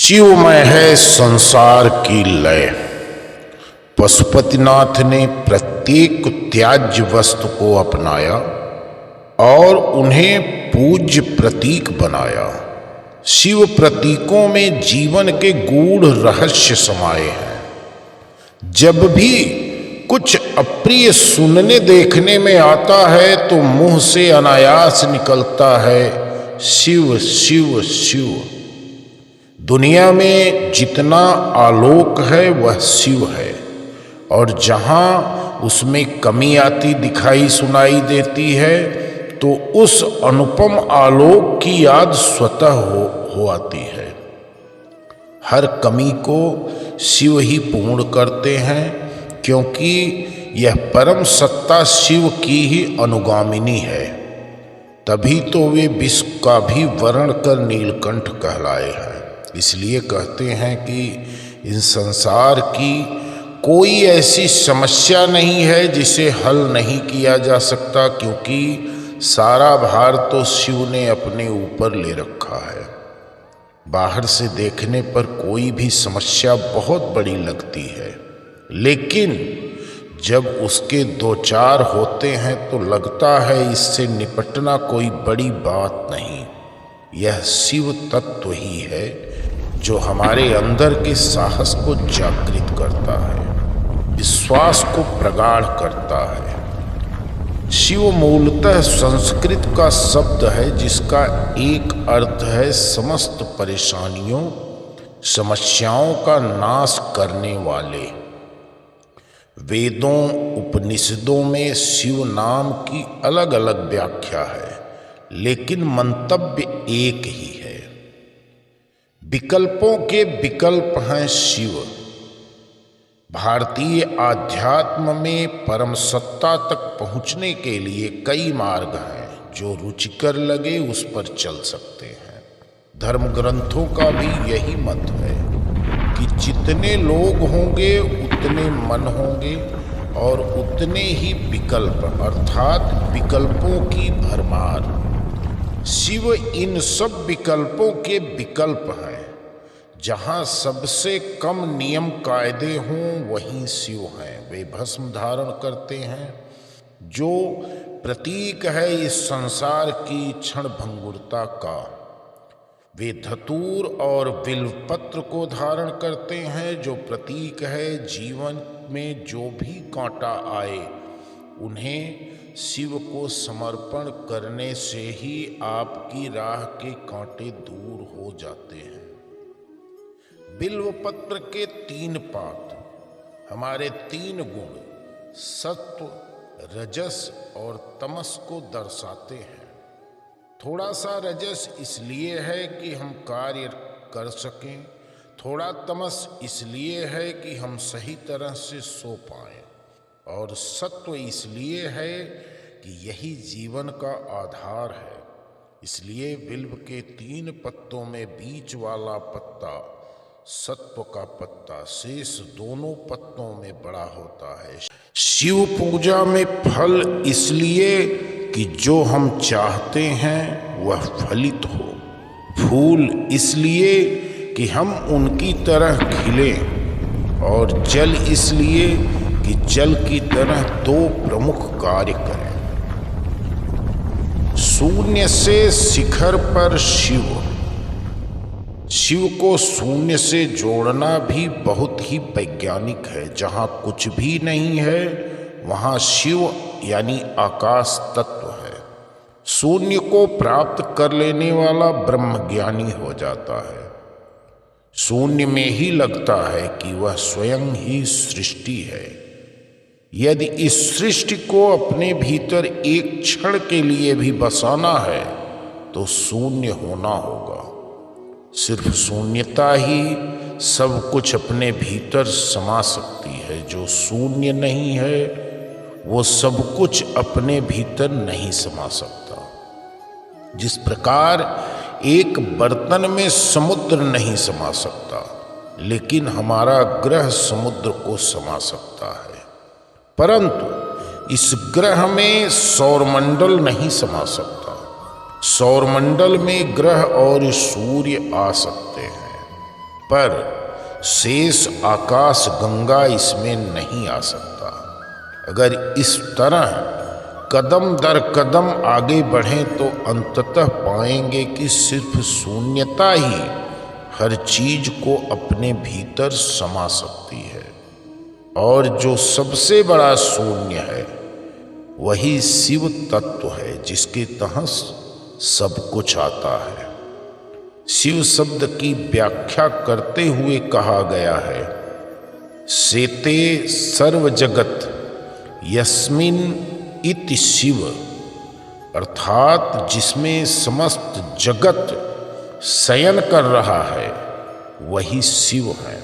शिवमय है संसार की लय। पशुपतिनाथ ने प्रत्येक त्याज्य वस्तु को अपनाया और उन्हें पूज्य प्रतीक बनाया। शिव प्रतीकों में जीवन के गूढ़ रहस्य समाये हैं। जब भी कुछ अप्रिय सुनने देखने में आता है तो मुंह से अनायास निकलता है शिव शिव शिव। दुनिया में जितना आलोक है वह शिव है, और जहां उसमें कमी आती दिखाई सुनाई देती है तो उस अनुपम आलोक की याद स्वतः हो आती है। हर कमी को शिव ही पूर्ण करते हैं, क्योंकि यह परम सत्ता शिव की ही अनुगामिनी है। तभी तो वे विश्व का भी वर्ण कर नीलकंठ कहलाए हैं। इसलिए कहते हैं कि इस संसार की कोई ऐसी समस्या नहीं है जिसे हल नहीं किया जा सकता, क्योंकि सारा भार तो शिव ने अपने ऊपर ले रखा है। बाहर से देखने पर कोई भी समस्या बहुत बड़ी लगती है, लेकिन जब उसके दो चार होते हैं तो लगता है इससे निपटना कोई बड़ी बात नहीं। यह शिव तत्व ही है जो हमारे अंदर के साहस को जागृत करता है, विश्वास को प्रगाढ़ करता है। शिव मूलतः संस्कृत का शब्द है जिसका एक अर्थ है समस्त परेशानियों समस्याओं का नाश करने वाले। वेदों उपनिषदों में शिव नाम की अलग अलग व्याख्या है, लेकिन मंतव्य एक ही है। विकल्पों के विकल्प हैं शिव। भारतीय आध्यात्म में परम सत्ता तक पहुंचने के लिए कई मार्ग हैं। जो रुचिकर लगे उस पर चल सकते हैं। धर्म ग्रंथों का भी यही मत है कि जितने लोग होंगे उतने मन होंगे और उतने ही विकल्प, अर्थात विकल्पों की भरमार। शिव इन सब विकल्पों के विकल्प हैं। जहां सबसे कम नियम कायदे हों वहीं शिव हैं। वे भस्म धारण करते हैं जो प्रतीक है इस संसार की क्षण भंगुरता का। वे धतूर और बिल्वपत्र को धारण करते हैं जो प्रतीक है जीवन में जो भी कांटा आए उन्हें शिव को समर्पण करने से ही आपकी राह के कांटे दूर हो जाते हैं। बिल्वपत्र के 3 पात हमारे 3 गुण सत्व, रजस और तमस को दर्शाते हैं। थोड़ा सा रजस इसलिए है कि हम कार्य कर सकें, थोड़ा तमस इसलिए है कि हम सही तरह से सो पाएं, और सत्व इसलिए है कि यही जीवन का आधार है। इसलिए बिल्व के 3 पत्तों में बीच वाला पत्ता सत्व का पत्ता शेष दोनों पत्तों में बड़ा होता है। शिव पूजा में फल इसलिए कि जो हम चाहते हैं वह फलित हो, फूल इसलिए कि हम उनकी तरह खिलें, और जल इसलिए कि जल की तरह 2 प्रमुख कार्य करें। शून्य से शिखर पर शिव। शिव को शून्य से जोड़ना भी बहुत ही वैज्ञानिक है। जहाँ कुछ भी नहीं है वहाँ शिव यानी आकाश तत्व है। शून्य को प्राप्त कर लेने वाला ब्रह्मज्ञानी हो जाता है। शून्य में ही लगता है कि वह स्वयं ही सृष्टि है। यदि इस सृष्टि को अपने भीतर एक क्षण के लिए भी बसाना है तो शून्य होना होगा। सिर्फ शून्यता ही सब कुछ अपने भीतर समा सकती है। जो शून्य नहीं है वो सब कुछ अपने भीतर नहीं समा सकता। जिस प्रकार एक बर्तन में समुद्र नहीं समा सकता, लेकिन हमारा ग्रह समुद्र को समा सकता है, परंतु इस ग्रह में सौरमंडल नहीं समा सकता। सौरमंडल में ग्रह और सूर्य आ सकते हैं, पर शेष आकाश गंगा इसमें नहीं आ सकता। अगर इस तरह कदम दर कदम आगे बढ़ें तो अंततः पाएंगे कि सिर्फ शून्यता ही हर चीज को अपने भीतर समा सकती है, और जो सबसे बड़ा शून्य है वही शिव तत्व है, जिसके तहत सब कुछ आता है। शिव शब्द की व्याख्या करते हुए कहा गया है, सेते सर्व जगत यस्मिन इति शिव, अर्थात जिसमें समस्त जगत शयन कर रहा है वही शिव है।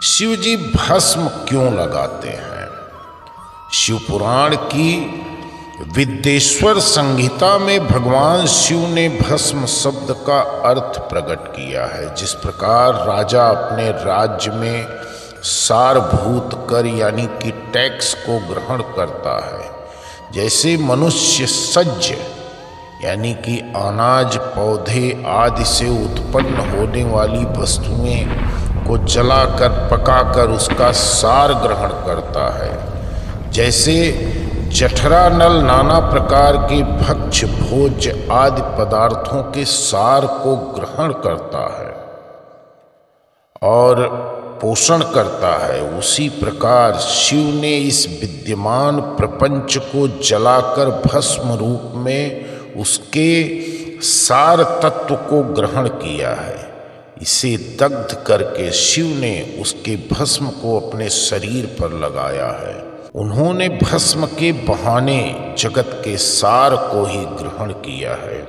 शिव जी भस्म क्यों लगाते हैं? शिव पुराण की विद्येश्वर संहिता में भगवान शिव ने भस्म शब्द का अर्थ प्रकट किया है। जिस प्रकार राजा अपने राज्य में सारभूत कर यानी कि टैक्स को ग्रहण करता है, जैसे मनुष्य सज्ज यानी कि अनाज पौधे आदि से उत्पन्न होने वाली वस्तुएं को जलाकर पकाकर उसका सार ग्रहण करता है, जैसे जठरा नल नाना प्रकार के भक्ष्य भोज्य आदि पदार्थों के सार को ग्रहण करता है और पोषण करता है, उसी प्रकार शिव ने इस विद्यमान प्रपंच को जलाकर भस्म रूप में उसके सार तत्व को ग्रहण किया है। इसे दग्ध करके शिव ने उसके भस्म को अपने शरीर पर लगाया है। उन्होंने भस्म के बहाने जगत के सार को ही ग्रहण किया है।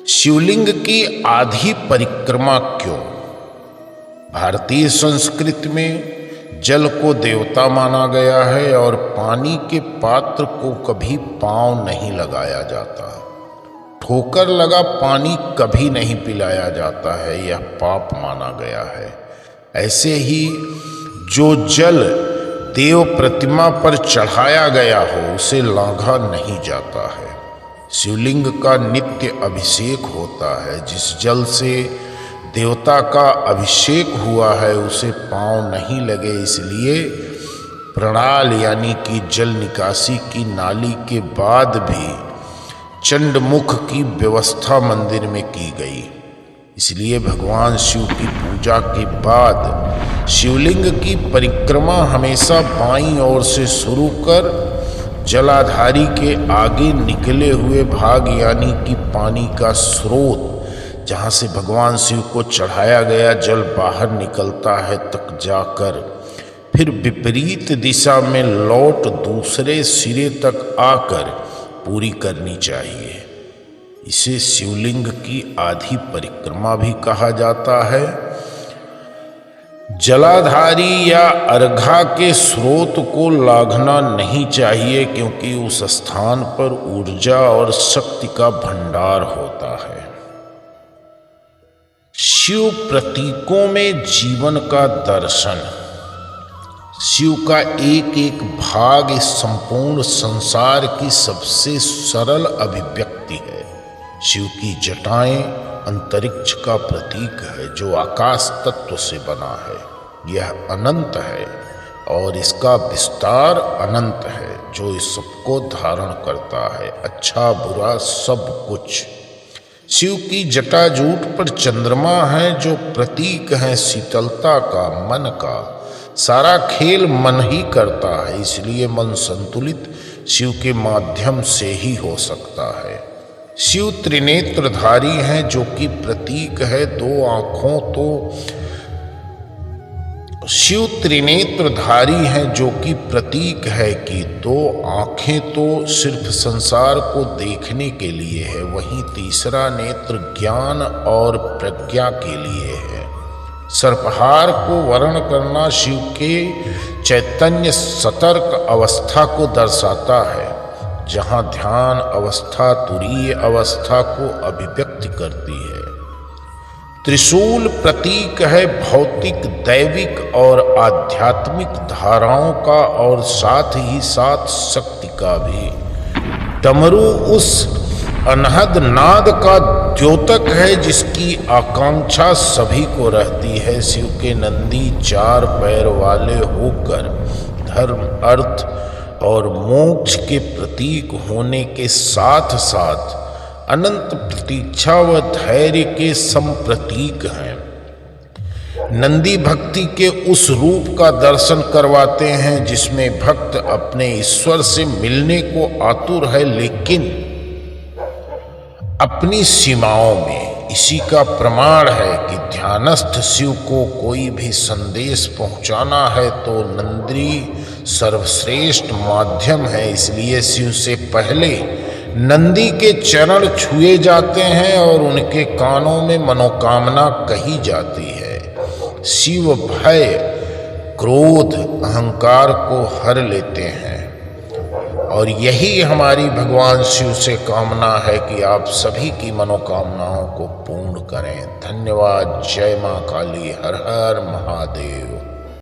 शिवलिंग की आधी परिक्रमा क्यों? भारतीय संस्कृति में जल को देवता माना गया है और पानी के पात्र को कभी पांव नहीं लगाया जाता। ठोकर लगा पानी कभी नहीं पिलाया जाता है, यह पाप माना गया है। ऐसे ही जो जल देव प्रतिमा पर चढ़ाया गया हो उसे लांघा नहीं जाता है। शिवलिंग का नित्य अभिषेक होता है। जिस जल से देवता का अभिषेक हुआ है उसे पांव नहीं लगे, इसलिए प्रणाल यानी कि जल निकासी की नाली के बाद भी चंडमुख की व्यवस्था मंदिर में की गई। इसलिए भगवान शिव की पूजा के बाद शिवलिंग की परिक्रमा हमेशा बाईं ओर से शुरू कर जलाधारी के आगे निकले हुए भाग यानी कि पानी का स्रोत जहाँ से भगवान शिव को चढ़ाया गया जल बाहर निकलता है तक जाकर फिर विपरीत दिशा में लौट दूसरे सिरे तक आकर पूरी करनी चाहिए। इसे शिवलिंग की आधी परिक्रमा भी कहा जाता है। जलाधारी या अर्घा के स्रोत को लांघना नहीं चाहिए, क्योंकि उस स्थान पर ऊर्जा और शक्ति का भंडार होता है। शिव प्रतीकों में जीवन का दर्शन। शिव का एक एक भाग इस संपूर्ण संसार की सबसे सरल अभिव्यक्ति है। शिव की जटाएं अंतरिक्ष का प्रतीक है जो आकाश तत्व से बना है। यह अनंत है और इसका विस्तार अनंत है जो इस सबको धारण करता है, अच्छा बुरा सब कुछ। शिव की जटाजूट पर चंद्रमा है जो प्रतीक है शीतलता का, मन का। सारा खेल मन ही करता है, इसलिए मन संतुलित शिव के माध्यम से ही हो सकता है। शिव त्रिनेत्रधारी हैं जो कि प्रतीक है दो आंखों तो शिव त्रिनेत्रधारी हैं जो कि प्रतीक है कि दो आंखें तो सिर्फ संसार को देखने के लिए है, वहीं तीसरा नेत्र ज्ञान और प्रज्ञा के लिए है। सर्पहार को वर्ण करना शिव के चैतन्य सतर्क अवस्था को दर्शाता है, जहाँ ध्यान अवस्था तुरीय अवस्था को अभिव्यक्त करती है। त्रिशूल प्रतीक है भौतिक, दैविक और आध्यात्मिक धाराओं का और साथ ही साथ शक्ति का भी। डमरू उस अनहद नाद का द्योतक है जिसकी आकांक्षा सभी को रहती है। शिव के नंदी 4 पैर वाले होकर धर्म, अर्थ और मोक्ष के प्रतीक होने के साथ साथ अनंत प्रतीक्षा व धैर्य के संप्रतीक हैं। नंदी भक्ति के उस रूप का दर्शन करवाते हैं जिसमें भक्त अपने ईश्वर से मिलने को आतुर है, लेकिन अपनी सीमाओं में। इसी का प्रमाण है कि ध्यानस्थ शिव को कोई भी संदेश पहुंचाना है तो नंदी सर्वश्रेष्ठ माध्यम है। इसलिए शिव से पहले नंदी के चरण छुए जाते हैं और उनके कानों में मनोकामना कही जाती है। शिव भय, क्रोध, अहंकार को हर लेते हैं और यही हमारी भगवान शिव से कामना है कि आप सभी की मनोकामनाओं को पूर्ण करें। धन्यवाद। जय मां काली। हर हर महादेव।